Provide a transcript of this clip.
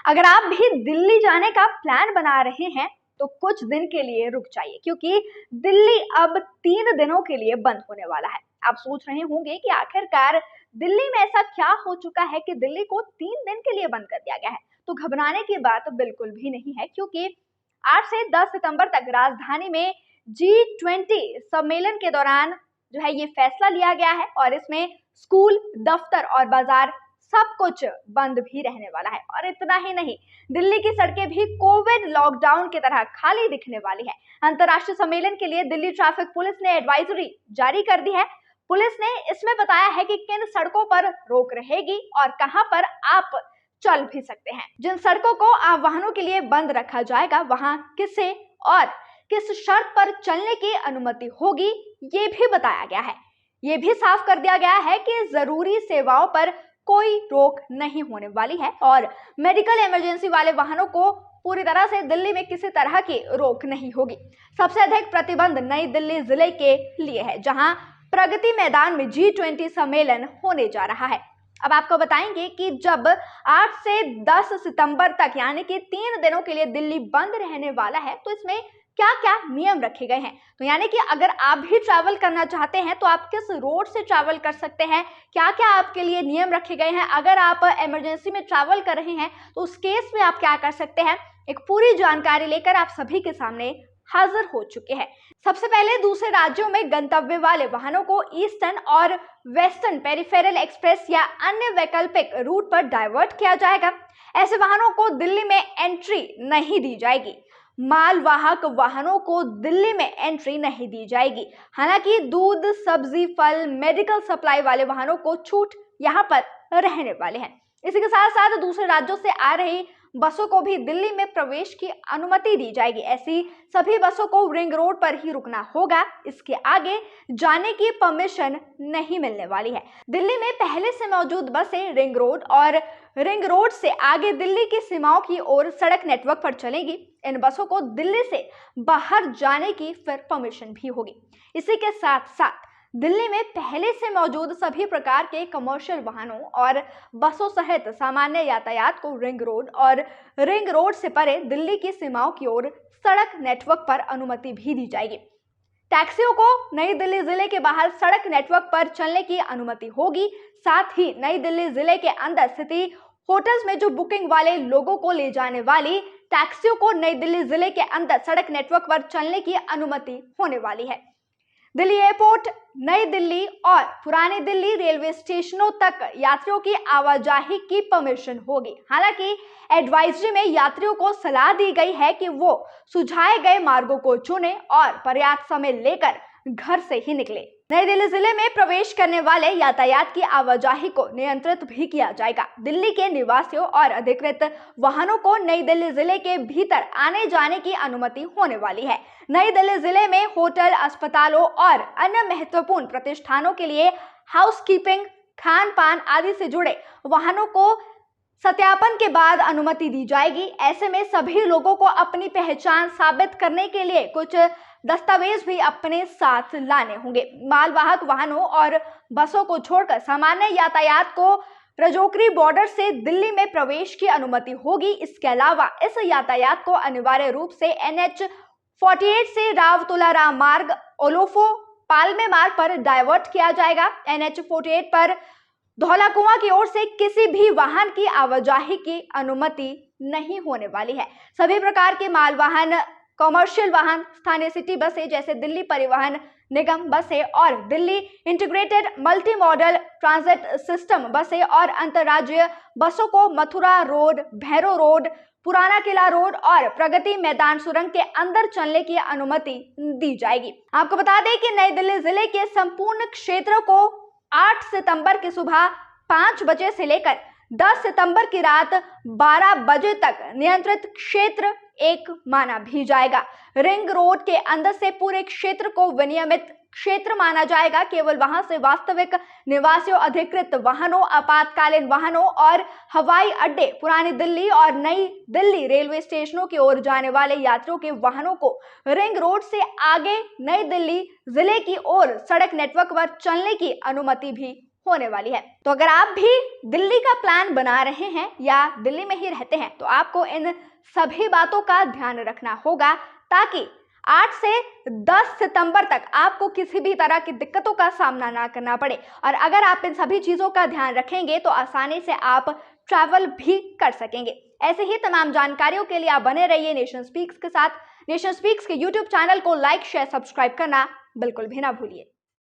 अगर आप भी दिल्ली जाने का प्लान बना रहे हैं तो कुछ दिन के लिए रुक जाइए, क्योंकि दिल्ली अब 3 दिनों के लिए बंद होने वाला है। आप सोच रहे होंगे कि आखिरकार दिल्ली में ऐसा क्या हो चुका है कि दिल्ली को 3 दिन के लिए बंद कर दिया गया है। तो घबराने की बात बिल्कुल भी नहीं है, क्योंकि 8 से 10 सितंबर तक राजधानी में G20 सम्मेलन के दौरान जो है ये फैसला लिया गया है और इसमें स्कूल, दफ्तर और बाजार सब कुछ बंद भी रहने वाला है। और इतना ही नहीं, दिल्ली की सड़कें भी कोविड लॉकडाउन की तरह खाली दिखने वाली है। अंतर्राष्ट्रीय सम्मेलन के लिए दिल्ली ट्रैफिक पुलिस ने एडवाइजरी जारी कर दी है। पुलिस ने इसमें बताया है कि किन सड़कों पर रोक रहेगी और कहां पर आप चल भी सकते हैं। जिन सड़कों को आप वाहनों के लिए बंद रखा जाएगा, वहां किसे और किस शर्त पर चलने की अनुमति होगी, ये भी बताया गया है। ये भी साफ कर दिया गया है कि जरूरी सेवाओं पर कोई रोक नहीं होने वाली है और मेडिकल इमरजेंसी वाले वाहनों को पूरी तरह से दिल्ली में किसी तरह की रोक नहीं होगी। सबसे अधिक प्रतिबंध नई दिल्ली जिले के लिए है, जहां प्रगति मैदान में G20 सम्मेलन होने जा रहा है। अब आपको बताएंगे कि जब 8 से 10 सितंबर तक यानी कि 3 दिनों के लिए दिल्ली बंद रहने वाला है, तो इसमें क्या क्या नियम रखे गए हैं। तो यानी कि अगर आप भी ट्रैवल करना चाहते हैं तो आप किस रोड से ट्रैवल कर सकते हैं, क्या क्या आपके लिए नियम रखे गए हैं। अगर आप इमरजेंसी में ट्रैवल कर रहे हैं तो उस केस में आप क्या कर सकते हैं, एक पूरी जानकारी लेकर आप सभी के सामने हाजिर हो चुके हैं। सबसे पहले दूसरे राज्यों में गंतव्य वाले वाहनों को ईस्टर्न और वेस्टर्न पेरिफेरल एक्सप्रेस या अन्य वैकल्पिक रूट पर डाइवर्ट किया जाएगा। ऐसे वाहनों को दिल्ली में एंट्री नहीं दी जाएगी। मालवाहक वाहनों को दिल्ली में एंट्री नहीं दी जाएगी। हालांकि दूध, सब्जी, फल, मेडिकल सप्लाई वाले वाहनों को छूट यहां पर रहने वाले हैं। इसी के साथ साथ दूसरे राज्यों से आ रही बसों को भी दिल्ली में प्रवेश की अनुमति दी जाएगी। ऐसी सभी बसों को रिंग रोड पर ही रुकना होगा। इसके आगे जाने की परमिशन नहीं मिलने वाली है। दिल्ली में पहले से मौजूद बसें रिंग रोड और रिंग रोड से आगे दिल्ली की सीमाओं की ओर सड़क नेटवर्क पर चलेंगी। इन बसों को दिल्ली से बाहर जाने की फिर परमिशन भी होगी। इसी के साथ साथ दिल्ली में पहले से मौजूद सभी प्रकार के कमर्शियल वाहनों और बसों सहित सामान्य यातायात को रिंग रोड और रिंग रोड से परे दिल्ली की सीमाओं की ओर सड़क नेटवर्क पर अनुमति भी दी जाएगी। टैक्सियों को नई दिल्ली जिले के बाहर सड़क नेटवर्क पर चलने की अनुमति होगी। साथ ही नई दिल्ली जिले के अंदर स्थित होटल्स में जो बुकिंग वाले लोगों को ले जाने वाली टैक्सियों को नई दिल्ली जिले के अंदर सड़क नेटवर्क पर चलने की अनुमति होने वाली है। दिल्ली एयरपोर्ट, नई दिल्ली और पुरानी दिल्ली रेलवे स्टेशनों तक यात्रियों की आवाजाही की परमिशन होगी। हालांकि एडवाइजरी में यात्रियों को सलाह दी गई है कि वो सुझाए गए मार्गों को चुनें और पर्याप्त समय लेकर घर से ही निकले। नई दिल्ली जिले में प्रवेश करने वाले यातायात की आवाजाही को नियंत्रित भी किया जाएगा। दिल्ली के निवासियों और अधिकृत वाहनों को नई दिल्ली जिले के भीतर आने जाने की अनुमति होने वाली है। नई दिल्ली जिले में होटल, अस्पतालों और अन्य महत्वपूर्ण प्रतिष्ठानों के लिए हाउसकीपिंग, खान पान आदि से जुड़े वाहनों को सत्यापन के बाद अनुमति दी जाएगी। ऐसे में सभी लोगों को अपनी पहचान साबित करने के लिए कुछ दस्तावेज भी अपने साथ लाने होंगे। मालवाहक वाहनों और बसों को छोड़कर सामान्य यातायात को रजौकरी बॉर्डर से दिल्ली में प्रवेश की अनुमति होगी। इसके अलावा इस यातायात को अनिवार्य रूप से NH 48 से राव तुलाराम मार्ग, ओलोफो, पालमे मार्ग पर डाइवर्ट किया जाएगा। NH 48 पर धौला कुआं की ओर से किसी भी वाहन की आवाजाही की अनुमति नहीं होने वाली है। सभी प्रकार के मालवाहन, कमर्शियल वाहन, स्थानीय सिटी बसें जैसे दिल्ली परिवहन निगम बसें और Delhi integrated multi modal transit system बसें और अंतर्राज्यीय बसों को मथुरा रोड, भैरव रोड, पुराना किला रोड और प्रगति मैदान सुरंग के अंदर चलने की अनुमति दी जाएगी। आपको बता दें कि नई दिल्ली जिले के संपूर्ण क्षेत्र को 8 सितंबर की सुबह 5 बजे से लेकर 10 सितंबर की रात 12 बजे तक नियंत्रित क्षेत्र 1 माना भी जाएगा। रिंग रोड के अंदर से पूरे क्षेत्र को विनियमित क्षेत्र माना जाएगा। केवल वहां से वास्तविक निवासियों, अधिकृत वाहनों, आपातकालीन वाहनों और हवाई अड्डे, पुरानी दिल्ली और नई दिल्ली रेलवे स्टेशनों की ओर जाने वाले यात्रियों के वाहनों को रिंग रोड से आगे नई दिल्ली जिले की ओर सड़क नेटवर्क पर चलने की अनुमति भी होने वाली है। तो अगर आप भी दिल्ली का प्लान बना रहे हैं या दिल्ली में ही रहते हैं तो आपको इन सभी बातों का ध्यान रखना होगा ताकि 8 से 10 सितंबर तक आपको किसी भी तरह की दिक्कतों का सामना ना करना पड़े। और अगर आप इन सभी चीजों का ध्यान रखेंगे तो आसानी से आप ट्रैवल भी कर सकेंगे। ऐसे ही तमाम जानकारियों के लिए आप बने रहिए नेशन स्पीक्स के साथ। नेशन स्पीक्स के यूट्यूब चैनल को लाइक, शेयर, सब्सक्राइब करना बिल्कुल भी ना भूलिए।